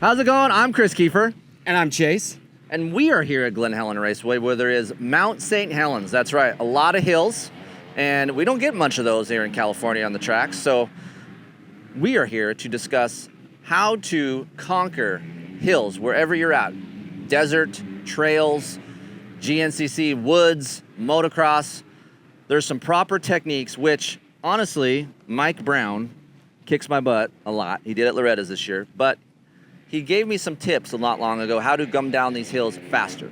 How's it going? I'm Kris Keefer. And I'm Chase. And we are here at Glen Helen Raceway where there is Mount St. Helens. That's right, a lot of hills. And we don't get much of those here in California on the tracks. So we are here to discuss how to conquer hills wherever you're at. Desert, trails, GNCC, woods, motocross. There's some proper techniques, which honestly, Mike Brown kicks my butt a lot. He did at Loretta's this year, but he gave me some tips a lot long ago how to come down these hills faster.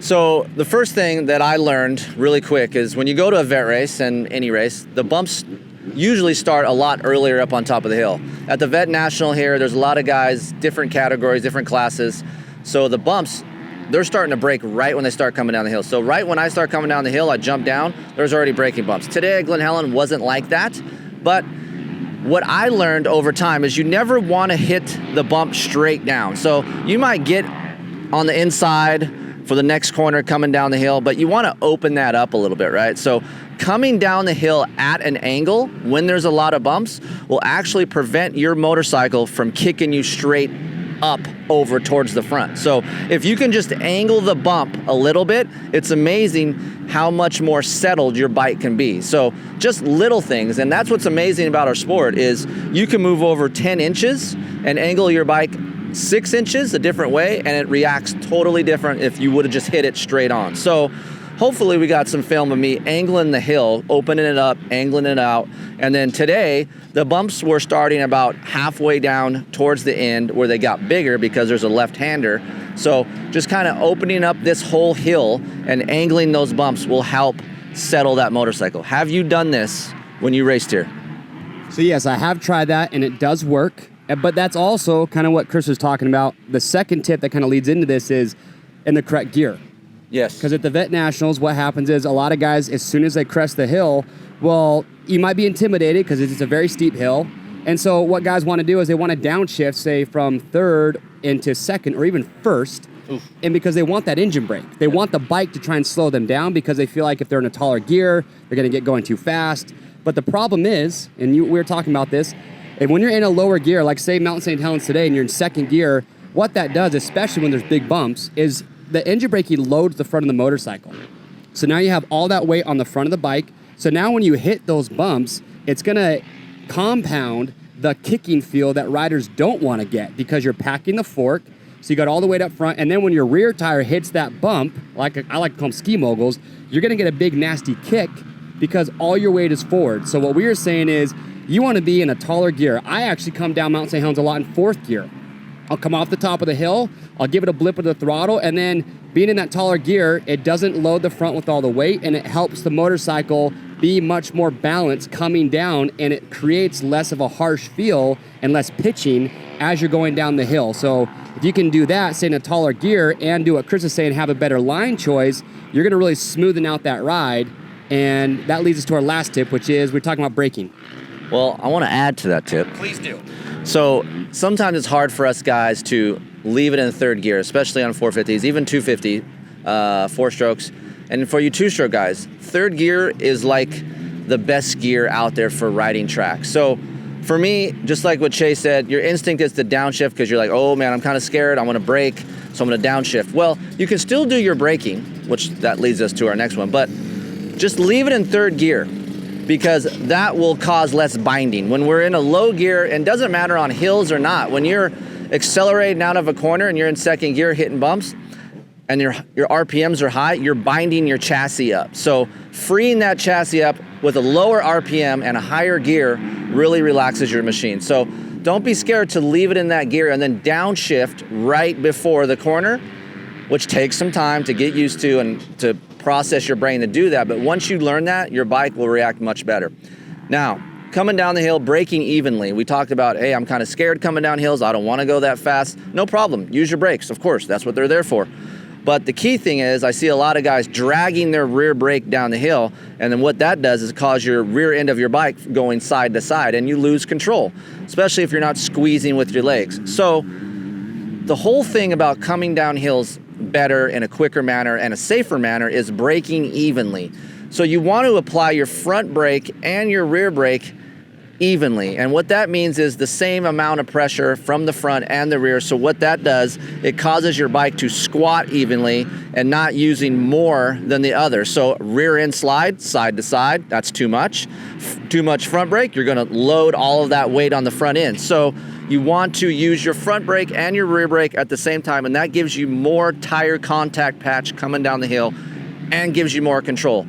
So the first thing that I learned really quick is when you go to a vet race and any race, the bumps usually start a lot earlier up on top of the hill. At the Vet National here, there's a lot of guys, different categories, different classes. So the bumps, they're starting to break right when they start coming down the hill. So right when I start coming down the hill, I jump down, there's already breaking bumps. Today at Glen Helen wasn't like that, but what I learned over time is you never want to hit the bump straight down. So you might get on the inside for the next corner coming down the hill, but you want to open that up a little bit, right? So coming down the hill at an angle when there's a lot of bumps will actually prevent your motorcycle from kicking you straight up over towards the front. So if you can just angle the bump a little bit, it's amazing how much more settled your bike can be. So just little things, and that's what's amazing about our sport is you can move over 10 inches and angle your bike 6 inches a different way, and it reacts totally different if you would have just hit it straight on. So hopefully we got some film of me angling the hill, opening it up, angling it out. And then today, the bumps were starting about halfway down towards the end where they got bigger because there's a left-hander. So just kind of opening up this whole hill and angling those bumps will help settle that motorcycle. Have you done this when you raced here? So yes, I have tried that and it does work. But that's also kind of what Kris was talking about. The second tip that kind of leads into this is in the correct gear. Yes. Because at the Vet Nationals, what happens is a lot of guys, as soon as they crest the hill, well, you might be intimidated because it's a very steep hill. And so what guys want to do is they want to downshift, say, from third into second or even first. Oof. And because they want that engine brake. They want the bike to try and slow them down because they feel like if they're in a taller gear, they're going to get going too fast. But the problem is, and we were talking about this, and when you're in a lower gear, like say Mount St. Helens today, and you're in second gear, what that does, especially when there's big bumps, is the engine braking loads the front of the motorcycle. So now you have all that weight on the front of the bike. So now when you hit those bumps, it's gonna compound the kicking feel that riders don't wanna get because you're packing the fork, so you got all the weight up front, and then when your rear tire hits that bump, like I like to call them ski moguls, you're gonna get a big nasty kick because all your weight is forward. So what we were saying is, you wanna be in a taller gear. I actually come down Mount St. Helens a lot in fourth gear. I'll come off the top of the hill, I'll give it a blip of the throttle, and then being in that taller gear, it doesn't load the front with all the weight, and it helps the motorcycle be much more balanced coming down, and it creates less of a harsh feel and less pitching as you're going down the hill. So if you can do that, say in a taller gear, and do what Kris is saying, have a better line choice, you're gonna really smoothen out that ride, and that leads us to our last tip, which is we're talking about braking. Well, I want to add to that tip. Please do. So sometimes it's hard for us guys to leave it in third gear, especially on 450s, even 250, 4 strokes. And for you 2-stroke guys, third gear is like the best gear out there for riding tracks. So for me, just like what Chase said, your instinct is to downshift because you're like, oh man, I'm kind of scared, I want to brake, so I'm going to downshift. Well, you can still do your braking, which that leads us to our next one, but just leave it in third gear, because that will cause less binding. When we're in a low gear, and doesn't matter on hills or not, when you're accelerating out of a corner and you're in second gear hitting bumps and your RPMs are high, you're binding your chassis up. So freeing that chassis up with a lower RPM and a higher gear really relaxes your machine. So don't be scared to leave it in that gear and then downshift right before the corner, which takes some time to get used to and to process your brain to do that. But once you learn that, your bike will react much better. Now, coming down the hill, braking evenly. We talked about, hey, I'm kind of scared coming down hills. I don't want to go that fast. No problem. Use your brakes. Of course, that's what they're there for. But the key thing is I see a lot of guys dragging their rear brake down the hill, and then what that does is cause your rear end of your bike going side to side, and you lose control, especially if you're not squeezing with your legs. So the whole thing about coming down hills better in a quicker manner and a safer manner is braking evenly. So you want to apply your front brake and your rear brake evenly. And what that means is the same amount of pressure from the front and the rear. So what that does, it causes your bike to squat evenly and not using more than the other. So rear end slide, side to side, that's too much. Too much front brake, you're gonna load all of that weight on the front end. So you want to use your front brake and your rear brake at the same time, and that gives you more tire contact patch coming down the hill and gives you more control.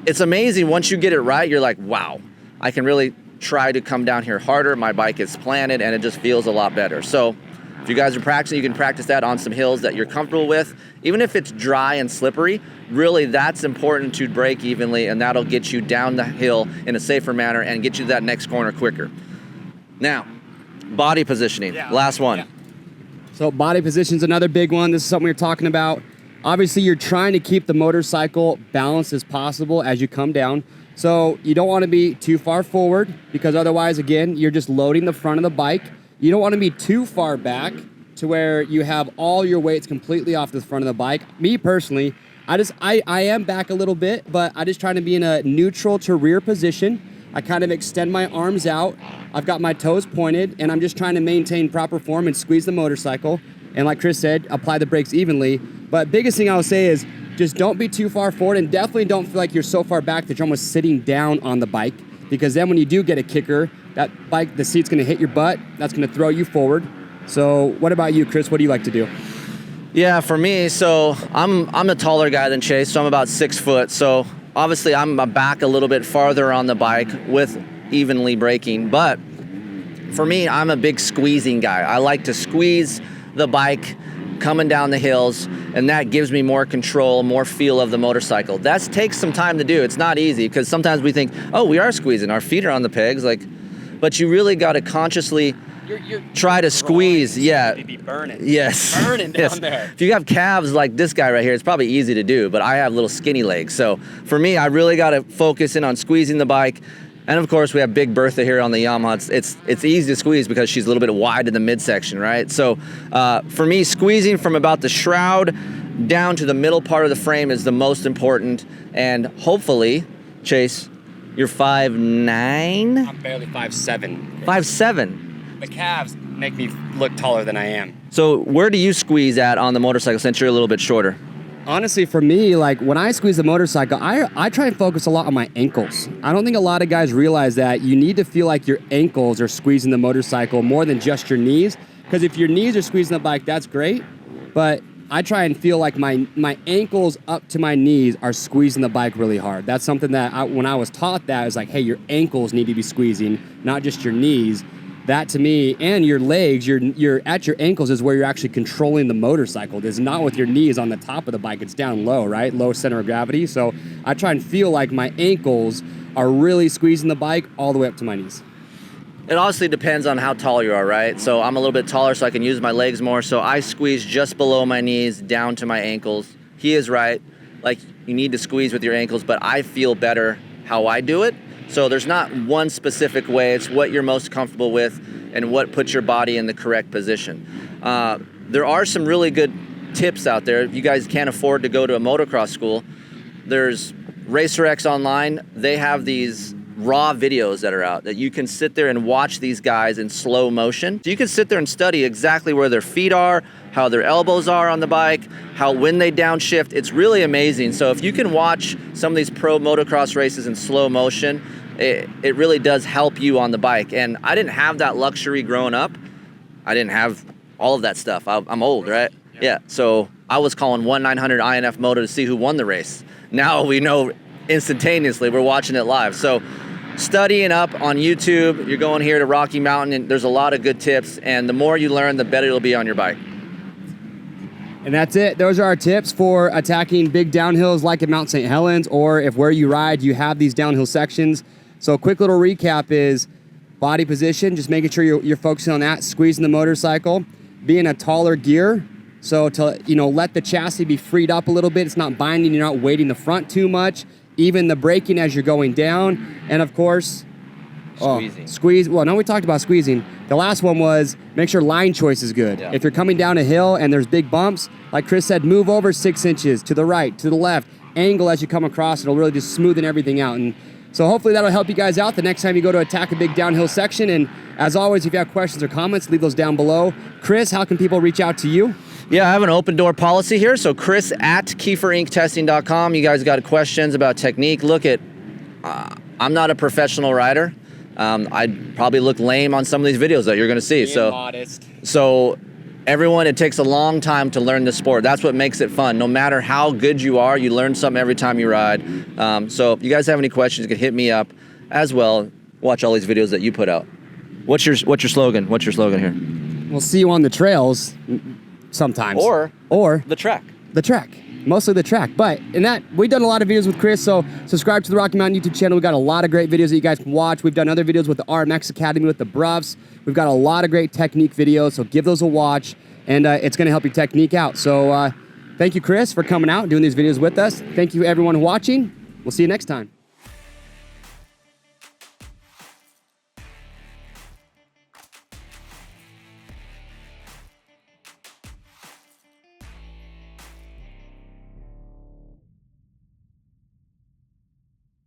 It's amazing, once you get it right, you're like, wow, I can really try to come down here harder. My bike is planted and it just feels a lot better. So if you guys are practicing, you can practice that on some hills that you're comfortable with. Even if it's dry and slippery, really that's important to brake evenly, and that'll get you down the hill in a safer manner and get you to that next corner quicker. Now, body positioning, last one. Yeah. So body position's another big one. This is something we're talking about. Obviously, you're trying to keep the motorcycle balanced as possible as you come down. So you don't want to be too far forward, because otherwise, again, you're just loading the front of the bike. You don't want to be too far back to where you have all your weights completely off the front of the bike. Me personally, I am back a little bit, but I just trying to be in a neutral to rear position. I kind of extend my arms out. I've got my toes pointed, and I'm just trying to maintain proper form and squeeze the motorcycle. And like Kris said, apply the brakes evenly. But biggest thing I would say is just don't be too far forward, and definitely don't feel like you're so far back that you're almost sitting down on the bike, because then when you do get a kicker, that bike, the seat's gonna hit your butt. That's gonna throw you forward. So what about you, Kris? What do you like to do? Yeah, for me, so I'm a taller guy than Chase, so I'm about 6 foot. So obviously I'm back a little bit farther on the bike with evenly braking, but for me, I'm a big squeezing guy. I like to squeeze the bike coming down the hills, and that gives me more control, more feel of the motorcycle. That takes some time to do. It's not easy, because sometimes we think, oh, we are squeezing, our feet are on the pegs, but you really got to consciously try to squeeze. Yeah. Be burning. Yes. Burning down there. If you have calves like this guy right here, it's probably easy to do, but I have little skinny legs. So for me, I really got to focus in on squeezing the bike. And of course, we have Big Bertha here on the Yamaha. It's easy to squeeze because she's a little bit wide in the midsection, right? So for me, squeezing from about the shroud down to the middle part of the frame is the most important. And hopefully, Chase, you're 5'9"? I'm barely 5'7". 5'7". The calves make me look taller than I am. So where do you squeeze at on the motorcycle since you're a little bit shorter? Honestly, for me, like when I squeeze the motorcycle, I try and focus a lot on my ankles. I don't think a lot of guys realize that you need to feel like your ankles are squeezing the motorcycle more than just your knees. Because if your knees are squeezing the bike, that's great. But I try and feel like my ankles up to my knees are squeezing the bike really hard. That's something that when I was taught that, it was like, hey, your ankles need to be squeezing, not just your knees. That to me, and your legs, you're at your ankles is where you're actually controlling the motorcycle. It's not with your knees on the top of the bike, it's down low, right? Low center of gravity. So I try and feel like my ankles are really squeezing the bike all the way up to my knees. It honestly depends on how tall you are, right? So I'm a little bit taller, so I can use my legs more. So I squeeze just below my knees down to my ankles. He is right. Like, you need to squeeze with your ankles, but I feel better how I do it. So there's not one specific way. It's what you're most comfortable with and what puts your body in the correct position. There are some really good tips out there. If you guys can't afford to go to a motocross school, there's RacerX Online. They have these raw videos that are out that you can sit there and watch these guys in slow motion. So you can sit there and study exactly where their feet are, how their elbows are on the bike, when they downshift. It's really amazing. So if you can watch some of these pro motocross races in slow motion, it really does help you on the bike. And I didn't have that luxury growing up. I didn't have all of that stuff. I'm old, right? Yeah. So I was calling 1-900 INF Moto to see who won the race. Now we know instantaneously. We're watching it live. So studying up on YouTube, you're going here to Rocky Mountain, and there's a lot of good tips. And the more you learn, the better it'll be on your bike. And that's it. Those are our tips for attacking big downhills like at Mount St. Helens, or if where you ride, you have these downhill sections. So a quick little recap is body position, just making sure you're focusing on that, squeezing the motorcycle, being a taller gear. So to let the chassis be freed up a little bit. It's not binding, you're not weighting the front too much. Even the braking as you're going down. And of course, squeeze. Well, no, we talked about squeezing. The last one was make sure line choice is good. Yeah. If you're coming down a hill and there's big bumps, like Kris said, move over 6 inches to the right, to the left, angle as you come across. It'll really just smoothen everything out. And So hopefully that'll help you guys out the next time you go to attack a big downhill section. And as always, if you have questions or comments, leave those down below. Kris, how can people reach out to you? Yeah, I have an open door policy here. So Kris at KeeferIncTesting.com. You guys got questions about technique. Look at, I'm not a professional rider. I'd probably look lame on some of these videos that you're going to see. So everyone, it takes a long time to learn the sport. That's what makes it fun. No matter how good you are, you learn something every time you ride. So if you guys have any questions, you can hit me up as well. Watch all these videos that you put out. What's your slogan? What's your slogan here? We'll see you on the trails sometimes. Or the track. The track. Mostly the track. But in that, we've done a lot of videos with Kris, so subscribe to the Rocky Mountain YouTube channel. We've got a lot of great videos that you guys can watch. We've done other videos with the RMX Academy, with the Bruffs. We've got a lot of great technique videos, so give those a watch, and it's going to help your technique out. So thank you, Kris, for coming out and doing these videos with us. Thank you, everyone watching. We'll see you next time.